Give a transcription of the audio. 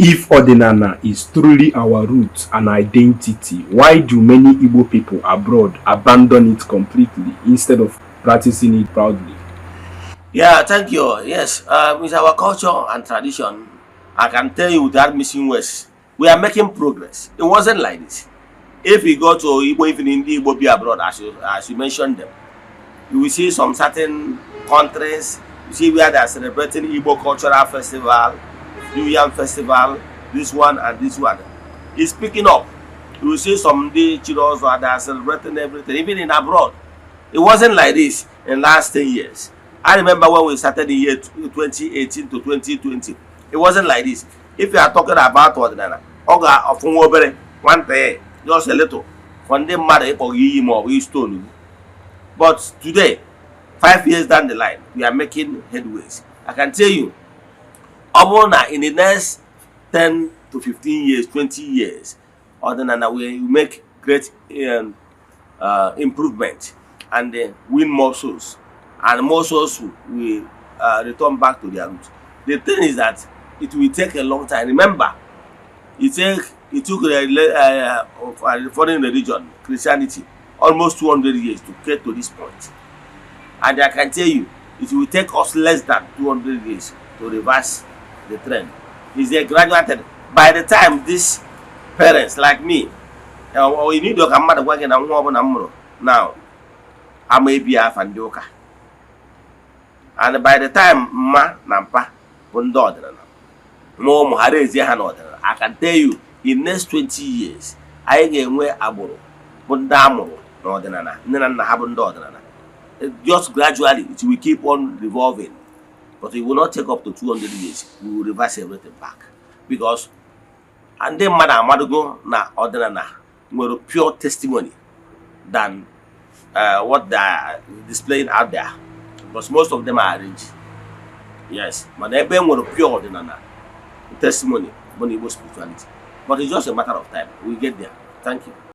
If odinana is truly our roots and identity, why do many Igbo people abroad abandon it completely instead of practicing it proudly? Yeah, thank you. Yes, with our culture and tradition, I can tell you without missing words, we are making progress. It wasn't like this. If we go to Igbo, even in the Igbo be abroad, as you mentioned them, you will see some certain countries, you see where they are celebrating Igbo cultural festival, New Yam festival, this one and this one. It's picking up. You will see some day children where they are celebrating everything, even in abroad. It wasn't like this in the last 10 years. I remember when we started the year 2018 to 2020. It wasn't like this. If you are talking about Odinana, Oga of one day, just a little, from the mother or we stone. But today, 5 years down the line, we are making headways. I can tell you, in the next 10 to 15 years, 20 years, Odinana will make great improvement and win more souls. And more souls will return back to their roots. The thing is that it will take a long time. Remember, it took foreign religion, Christianity, almost 200 years to get to this point. And I can tell you, it will take us less than 200 years to reverse the trend. It's a gradual trend. By the time these parents like me, or you need to come now, I may be a fandoka. And by the time ma na mpa bụ ndị ọdịnala ma ụmụ ha Eze-Ana ọdịnala, I can tell you in next 20 years anyị ga-enwe agbụrụ bụ ndị amụrụ n'ọdịnala, nne na nna ha bụ ndị ọdịnala. Just gradually it will keep on revolving, but it will not take up to 200 years. We will reverse everything back because ndị mmadụ amadugo na ọdịnala nwere pure testimony than what they are displaying out there. Because most of them are arranged. Yes, but everyone will pure ordinana testimony, money, spirituality. But it's just a matter of time. We get there. Thank you.